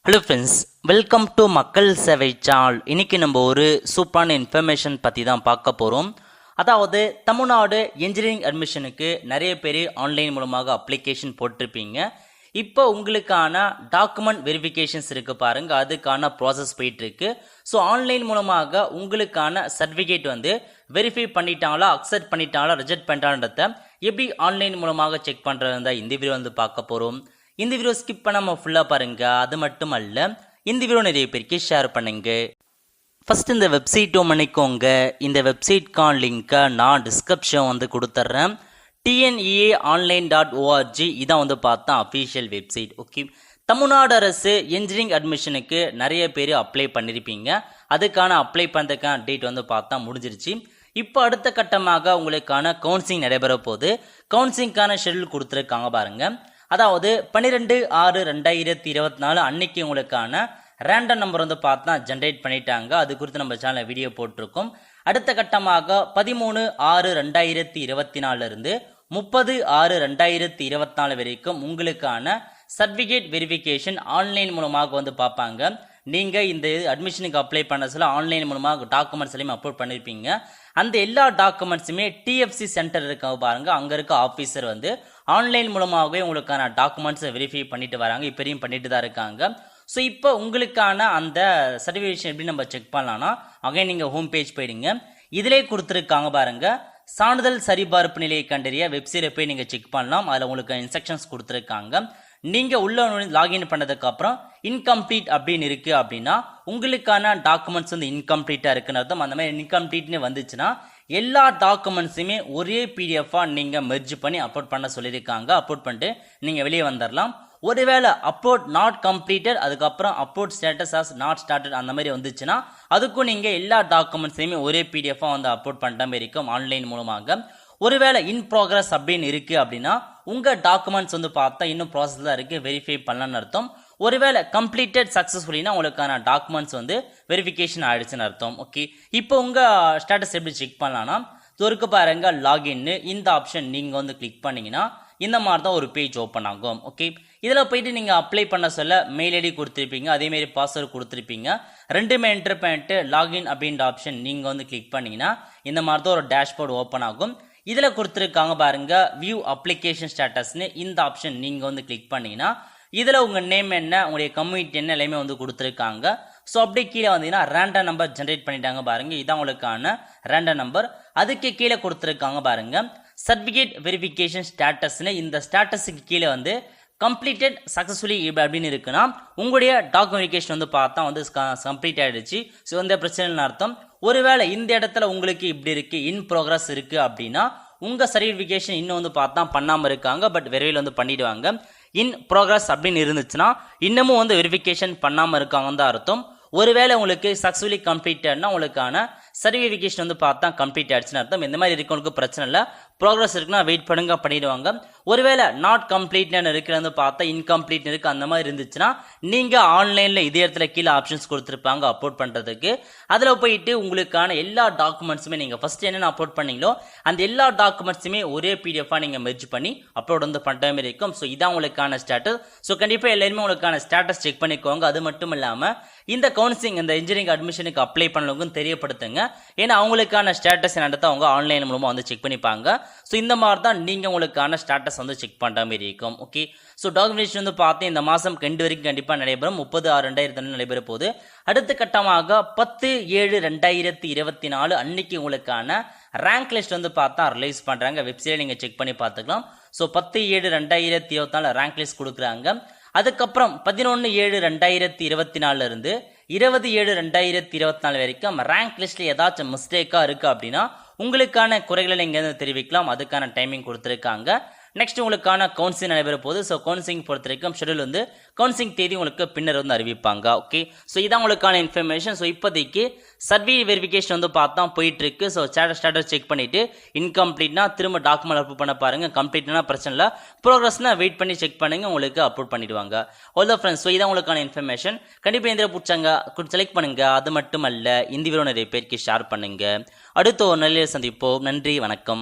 Hello friends, welcome to மக்கள் சேவை channel. இன்னைக்கு நம்ம ஒரு சூப்பரான இன்ஃபர்மேஷன் பற்றி தான் பார்க்க போகிறோம். அதாவது தமிழ்நாடு இன்ஜினியரிங் அட்மிஷனுக்கு நிறைய பேர் ஆன்லைன் மூலமாக அப்ளிகேஷன் போட்டிருப்பீங்க. இப்போ உங்களுக்கான டாக்குமெண்ட் வெரிஃபிகேஷன்ஸ் இருக்கு பாருங்க, அதுக்கான ப்ராசஸ் போயிட்டு இருக்கு. ஸோ ஆன்லைன் மூலமாக உங்களுக்கான சர்டிஃபிகேட் வெரிஃபை பண்ணிட்டாங்களா, அக்செப்ட் பண்ணிட்டாங்களா, ரிஜெக்ட் பண்ணிட்டான்றத எப்படி ஆன்லைன் மூலமாக செக் பண்ணுறதா இந்த வீடியோ பார்க்க போகிறோம். இந்த வீடியோ ஸ்கிப் பண்ணாம ஃபுல்லா பாருங்க. அது மட்டும் அல்ல, இந்த வீடியோ நிறைய பேருக்கு ஷேர் பண்ணுங்க. ஃபர்ஸ்ட் இந்த வெப்சைட் பண்ணிக்கோங்க. இந்த வெப்சைட்கான லிங்கை நான் டிஸ்கிரிப்ஷன் கொடுத்துட்றேன். tneaonline.org இதான் பார்த்தா அஃபீஷியல் வெப்சைட். ஓகே, தமிழ்நாடு அரசு இன்ஜினியரிங் அட்மிஷனுக்கு நிறைய பேர் அப்ளை பண்ணியிருப்பீங்க. அதுக்கான அப்ளை பண்ணுறதுக்கான டேட் பார்த்தா முடிஞ்சிருச்சு. இப்போ அடுத்த கட்டமாக உங்களுக்கான கவுன்சிலிங் நடைபெற போது கவுன்சிலிங்கான ஷெட்யூல் கொடுத்துருக்காங்க பாருங்க. அதாவது 12/6/2024 அன்னைக்கு உங்களுக்கான ரேண்டம் நம்பர் பார்த்தா ஜென்ரேட் பண்ணிட்டாங்க. அது குறித்து நம்ம சேனலில் வீடியோ போட்டிருக்கோம். அடுத்த கட்டமாக 13/6/2024 இருந்து 30/6/2024 வரைக்கும் உங்களுக்கான சர்டிஃபிகேட் வெரிஃபிகேஷன் ஆன்லைன் மூலமாக பார்ப்பாங்க. நீங்க இந்த அட்மிஷனுக்கு அப்ளை பண்ண சொல்ல ஆன்லைன் மூலமாக டாக்குமெண்ட்ஸ் எல்லாமே அப்லோட் பண்ணிருப்பீங்க. அந்த எல்லா டாக்குமெண்ட்ஸுமே டிஎஃப்சி சென்டர் இருக்க பாருங்க, அங்க இருக்க ஆபீசர் ஆன்லைன் மூலமாகவே உங்களுக்கான டாக்குமெண்ட்ஸை வெரிஃபை பண்ணிட்டு வராங்க. இப்பயும் பண்ணிட்டு தான் இருக்காங்க. ஸோ இப்போ உங்களுக்கான அந்த சர்டிஃபிகேஷன் எப்படி நம்ம செக் பண்ணலாம்னா, அகைன் நீங்க ஹோம் பேஜ் போயிடுங்க. இதிலே கொடுத்துருக்காங்க பாருங்க, சான்றிதழ் சரிபார்ப்பு நிலையை கண்டறிய வெப்சைட்டை போய் நீங்க செக் பண்ணலாம். அதில் உங்களுக்கு இன்ஸ்ட்ரக்ஷன்ஸ் கொடுத்துருக்காங்க. நீங்க உள்ள லாகின் பண்ணதுக்கு அப்புறம் இன்கம்ப்ளீட் அப்படின்னு இருக்கு அப்படின்னா உங்களுக்கான டாக்குமெண்ட்ஸ் இன்கம்ப்ளீட்டா இருக்குன்னு அர்த்தம். அந்த மாதிரி இன்கம்ப்ளீட்னு வந்துச்சுன்னா எல்லா டாக்குமெண்ட்ஸுமே ஒரே பிடிஎஃபா நீங்க மெர்ஜ் பண்ணி அப்லோட் பண்ண சொல்லியிருக்காங்க. அப்லோட் பண்ணிட்டு நீங்க வெளியே வந்துடலாம். ஒருவேளை அப்லோட் நாட் கம்ப்ளீட்டட், அதுக்கப்புறம் upload status as not started அந்த மாதிரி வந்துச்சுன்னா அதுக்கும் நீங்க எல்லா டாக்குமெண்ட்ஸையுமே ஒரே பிடிஎஃபா அப்லோட் பண்ற மாதிரி இருக்கும் ஆன்லைன் மூலமாக. ஒருவேளை இன் ப்ராக்ரஸ் அப்படின்னு இருக்கு அப்படின்னா உங்க டாக்குமெண்ட்ஸ் பார்த்தா இன்னும் ப்ராசஸ் தான் இருக்கு, வெரிஃபை பண்ணலாம்னு அர்த்தம். ஒருவேளை கம்ப்ளீட்டட் சக்சஸ்ஃபுல்லினா உங்களுக்கான டாக்குமெண்ட்ஸ் வெரிஃபிகேஷன் ஆயிடுச்சுன்னு அர்த்தம். ஓகே, இப்போ உங்க ஸ்டேட்டஸ் எப்படி செக் பண்ணலாம்னா இருக்கு பாருங்க, லாகின் இந்த ஆப்ஷன் நீங்க கிளிக் பண்ணீங்கன்னா இந்த மாதிரி தான் ஒரு பேஜ் ஓப்பன் ஆகும். ஓகே, இதில் போயிட்டு நீங்கள் அப்ளை பண்ண சொல்ல மெயில் ஐடி கொடுத்துருப்பீங்க, அதேமாரி பாஸ்வேர்டு கொடுத்துருப்பீங்க. ரெண்டுமே என்டர் பண்ணிட்டு லாகின் அப்படின்ற ஆப்ஷன் நீங்கள் கிளிக் பண்ணீங்கன்னா இந்த மாதிரி தான் ஒரு டேஷ்போர்டு ஓப்பன் ஆகும். இதில் கொடுத்துருக்காங்க பாருங்க, வியூ அப்ளிகேஷன் ஸ்டேட்டஸ்னு இந்த ஆப்ஷன் நீங்கள் கிளிக் பண்ணீங்கன்னா இதில் உங்கள் நேம் என்ன, உங்களுடைய கம்யூனிட்டி என்ன எல்லாமே கொடுத்துருக்காங்க. ஸோ அப்படியே கீழே வந்தீங்கன்னா ரேண்டம் நம்பர் ஜென்ரேட் பண்ணிட்டாங்க பாருங்க. இதான் உங்களுக்கான ரேண்டம் நம்பர். அதுக்கு கீழே கொடுத்துருக்காங்க பாருங்க, சர்டிஃபிகேட் வெரிஃபிகேஷன் ஸ்டேட்டஸ்னு. இந்த ஸ்டேட்டஸுக்கு கீழே கம்ப்ளீட்டட் சக்சஸ்ஃபுல்லி அப்படின்னு இருக்குன்னா உங்களுடைய டாக்குமெண்டிகேஷன் பார்த்தா கம்ப்ளீட் ஆயிடுச்சு. ஸோ இந்த பிரச்சனை அர்த்தம். ஒருவேளை இந்த இடத்துல உங்களுக்கு இப்படி இருக்கு, இன் ப்ரோக்ரஸ் இருக்கு அப்படின்னா உங்க சர்டிஃபிகேஷன் இன்னும் பார்த்தா பண்ணாம இருக்காங்க, பட் விரைவில் பண்ணிடுவாங்க. இன் ப்ரோக்ரஸ் அப்படின்னு இருந்துச்சுன்னா இன்னமும் வெரிஃபிகேஷன் பண்ணாம இருக்காங்கன்னு தான் அர்த்தம். ஒருவேளை உங்களுக்கு சக்சஸ்ஃபுல்லி கம்ப்ளீட்டட்னா உங்களுக்கான சர்டிஃபிகேஷன் பார்த்தா கம்ப்ளீட் ஆயிடுச்சுன்னு அர்த்தம். இந்த மாதிரி இருக்கவங்களுக்கு பிரச்சனை இல்லை, ப்ரோக்ரஸ் இருக்குன்னா வெயிட் பண்ணுங்க, பண்ணிடுவாங்க. ஒருவேளை நாட் கம்ப்ளீட்னு இருக்கிறது பார்த்தா இன்கம்ப்ளீட் இருக்கு அந்த மாதிரி இருந்துச்சுன்னா நீங்க ஆன்லைன்ல இதே இடத்துல கீழே ஆப்ஷன்ஸ் கொடுத்துருப்பாங்க அப்லோட் பண்றதுக்கு. அதுல போயிட்டு உங்களுக்கான எல்லா டாக்குமெண்ட்ஸுமே நீங்க ஃபர்ஸ்ட் என்னென்ன அப்லோட் பண்ணீங்களோ அந்த எல்லா டாக்குமெண்ட்ஸுமே ஒரே பிடிஎஃபா நீங்க மெர்ஜ் பண்ணி அப்லோட் பண்ற மாதிரி இருக்கும். ஸோ இதான் உங்களுக்கான ஸ்டேட்டஸ். ஸோ கண்டிப்பா எல்லாருமே உங்களுக்கான ஸ்டேட்டஸ் செக் பண்ணிக்கோங்க. அது மட்டும் இல்லாம இந்த கவுன்சிலிங், இந்த இன்ஜினியரிங் அட்மிஷனுக்கு அப்ளை பண்ணவங்களுக்கும் தெரியப்படுத்துங்க. ஏன்னா அவங்களுக்கான ஸ்டேட்டஸ் என்னன்றதை அவங்க ஆன்லைன் மூலமா செக் பண்ணிப்பாங்க. ஸோ இந்த மாதிரி தான் நீங்க உங்களுக்கான ஸ்டேட்டஸ் செக் பண்ற மாதிரி இருக்கும். ஓகே, ஸோ டாக்குமெண்டேஷன் பார்த்து இந்த மாசம் 2 வரைக்கும் கண்டிப்பா நடைபெறும். 30/6/2024 நடைபெற போது. அடுத்த கட்டமாக 10/7/2024 அன்னைக்கு உங்களுக்கான ரேங்க் லிஸ்ட் பார்த்தா ரிலீஸ் பண்றாங்க. வெப்சைட்ல நீங்க செக் பண்ணி பார்த்துக்கலாம். ஸோ 10/7/2024 ரேங்க் லிஸ்ட் கொடுக்குறாங்க. அதுக்கப்புறம் 11/7/2024 இருந்து 20/7/2024 வரைக்கும் ரேங்க் லிஸ்ட்ல ஏதாச்சும் மிஸ்டேக்கா இருக்கு அப்படின்னா உங்களுக்கான குறைகளை நீங்க தெரிவிக்கலாம். அதுக்கான டைமிங் கொடுத்துருக்காங்க. நெக்ஸ்ட் உங்களுக்கான கவுன்சிலிங் நடைபெற போது. ஸோ கவுன்சிலிங் பொறுத்த வரைக்கும் ஷெட்யூல் கவுன்சிலிங் தேதி உங்களுக்கு பின்னர் அறிவிப்பாங்க. ஓகே, ஸோ இதான் உங்களுக்கான இன்ஃபர்மேஷன். ஸோ இப்போதைக்கு சர்வே வெரிஃபிகேஷன் பார்த்தா போயிட்டு இருக்கு. ஸோ ஸ்டேட்டஸ் செக் பண்ணிட்டு இன்கம்ப்ளீட்னா திரும்ப டாக்குமெண்ட் அப்லோட் பண்ண பாருங்க. கம்ப்ளீட்னா பிரச்சனை இல்லை, ப்ரோக்ரஸ்னா வெயிட் பண்ணி செக் பண்ணுங்க, உங்களுக்கு அப்லோட் பண்ணிடுவாங்க. ஆல் ஃப்ரெண்ட்ஸ், ஸோ இதான் உங்களுக்கான இன்ஃபர்மேஷன். கண்டிப்பாக இந்த பிடிச்சாங்க செலக்ட் பண்ணுங்க. அது மட்டும் அல்ல, இந்த வீடியோ நிறைய பேருக்கு ஷேர் பண்ணுங்க. அடுத்த ஒரு நல்ல சந்திப்போம். நன்றி, வணக்கம்.